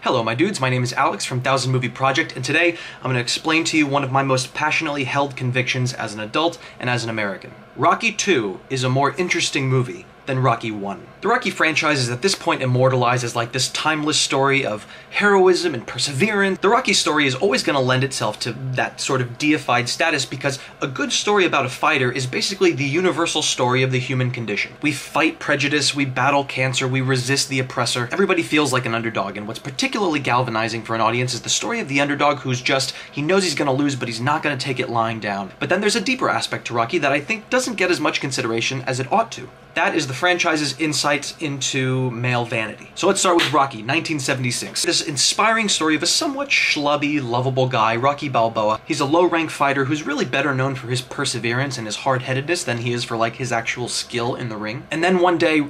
Hello my dudes, my name is Alex from 1000 Movie Project, and today I'm going to explain to you one of my most passionately held convictions as an adult and as an American. Rocky 2 is a more interesting movie than Rocky 1. The Rocky franchise is at this point immortalized as like this timeless story of heroism and perseverance. The Rocky story is always going to lend itself to that sort of deified status because a good story about a fighter is basically the universal story of the human condition. We fight prejudice, we battle cancer, we resist the oppressor. Everybody feels like an underdog, and what's particularly galvanizing for an audience is the story of the underdog who's just, he knows he's going to lose, but he's not going to take it lying down. But then there's a deeper aspect to Rocky that I think doesn't get as much consideration as it ought to. That is the franchise's insights into male vanity. So let's start with Rocky, 1976. This inspiring story of a somewhat schlubby, lovable guy, Rocky Balboa. He's a low-rank fighter who's really better known for his perseverance and his hard-headedness than he is for like his actual skill in the ring. And then one day,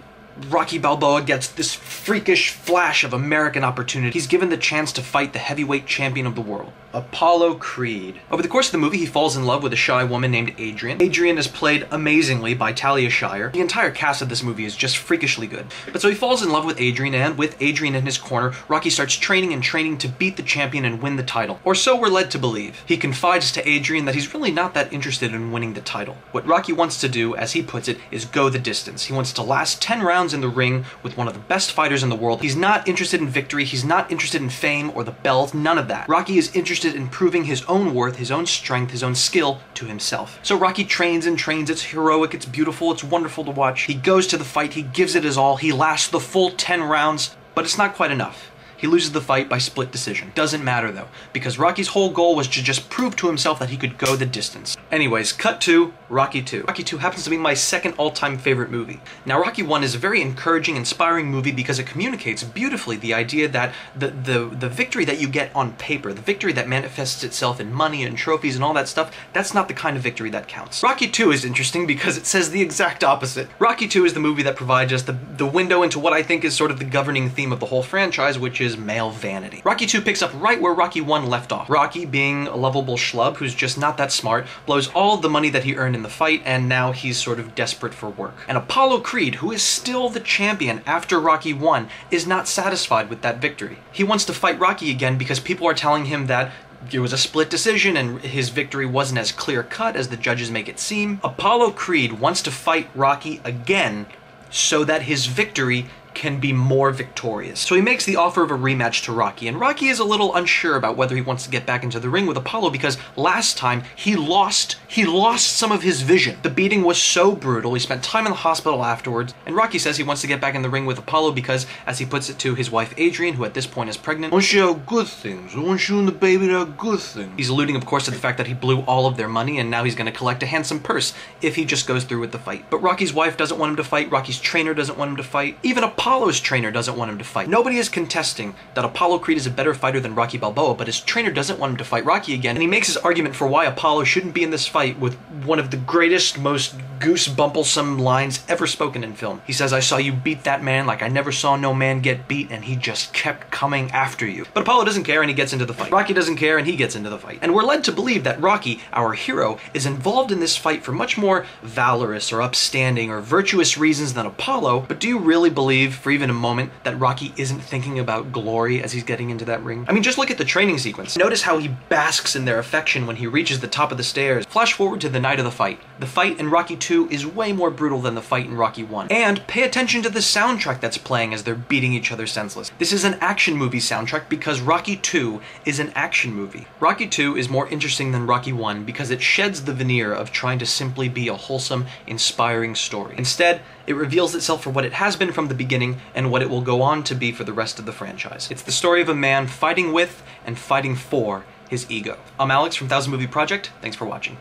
Rocky Balboa gets this freakish flash of American opportunity. He's given the chance to fight the heavyweight champion of the world, Apollo Creed. Over the course of the movie, he falls in love with a shy woman named Adrian. Adrian is played amazingly by Talia Shire. The entire cast of this movie is just freakishly good. But so he falls in love with Adrian, and with Adrian in his corner, Rocky starts training and training to beat the champion and win the title. Or so we're led to believe. He confides to Adrian that he's really not that interested in winning the title. What Rocky wants to do, as he puts it, is go the distance. He wants to last 10 rounds in the ring with one of the best fighters in the world. He's not interested in victory, he's not interested in fame or the belt, none of that. Rocky is interested in proving his own worth, his own strength, his own skill to himself. So Rocky trains and trains, it's heroic, it's beautiful, it's wonderful to watch. He goes to the fight, he gives it his all, he lasts the full 10 rounds, but it's not quite enough. He loses the fight by split decision. Doesn't matter though, because Rocky's whole goal was to just prove to himself that he could go the distance. Anyways, cut to Rocky 2. Rocky 2 happens to be my second all-time favorite movie. Now Rocky 1 is a very encouraging, inspiring movie because it communicates beautifully the idea that the victory that you get on paper, the victory that manifests itself in money and trophies and all that stuff, that's not the kind of victory that counts. Rocky 2 is interesting because it says the exact opposite. Rocky 2 is the movie that provides us the window into what I think is sort of the governing theme of the whole franchise, which is male vanity. Rocky 2 picks up right where Rocky 1 left off. Rocky, being a lovable schlub who's just not that smart, blows all the money that he earned in the fight, and now he's sort of desperate for work. And Apollo Creed, who is still the champion after Rocky 1, is not satisfied with that victory. He wants to fight Rocky again because people are telling him that it was a split decision and his victory wasn't as clear-cut as the judges make it seem. Apollo Creed wants to fight Rocky again so that his victory can be more victorious. So he makes the offer of a rematch to Rocky, and Rocky is a little unsure about whether he wants to get back into the ring with Apollo because last time he lost some of his vision. The beating was so brutal, he spent time in the hospital afterwards, and Rocky says he wants to get back in the ring with Apollo because, as he puts it to his wife Adrian, who at this point is pregnant, "I want you to have good things. I want you and the baby to have good things." He's alluding, of course, to the fact that he blew all of their money and now he's going to collect a handsome purse if he just goes through with the fight. But Rocky's wife doesn't want him to fight, Rocky's trainer doesn't want him to fight, even Apollo's trainer doesn't want him to fight. Nobody is contesting that Apollo Creed is a better fighter than Rocky Balboa, but his trainer doesn't want him to fight Rocky again, and he makes his argument for why Apollo shouldn't be in this fight with one of the greatest, most goosebumplesome lines ever spoken in film. He says, "I saw you beat that man like I never saw no man get beat, and he just kept coming after you." But Apollo doesn't care and he gets into the fight. Rocky doesn't care and he gets into the fight. And we're led to believe that Rocky, our hero, is involved in this fight for much more valorous or upstanding or virtuous reasons than Apollo, but do you really believe for even a moment that Rocky isn't thinking about glory as he's getting into that ring? I mean, just look at the training sequence. Notice how he basks in their affection when he reaches the top of the stairs. Flash forward to the night of the fight. The fight in Rocky 2 is way more brutal than the fight in Rocky 1. And pay attention to the soundtrack that's playing as they're beating each other senseless. This is an action movie soundtrack because Rocky 2 is an action movie. Rocky 2 is more interesting than Rocky 1 because it sheds the veneer of trying to simply be a wholesome, inspiring story. Instead, it reveals itself for what it has been from the beginning and what it will go on to be for the rest of the franchise. It's the story of a man fighting with and fighting for his ego. I'm Alex from 1000 Movie Project. Thanks for watching.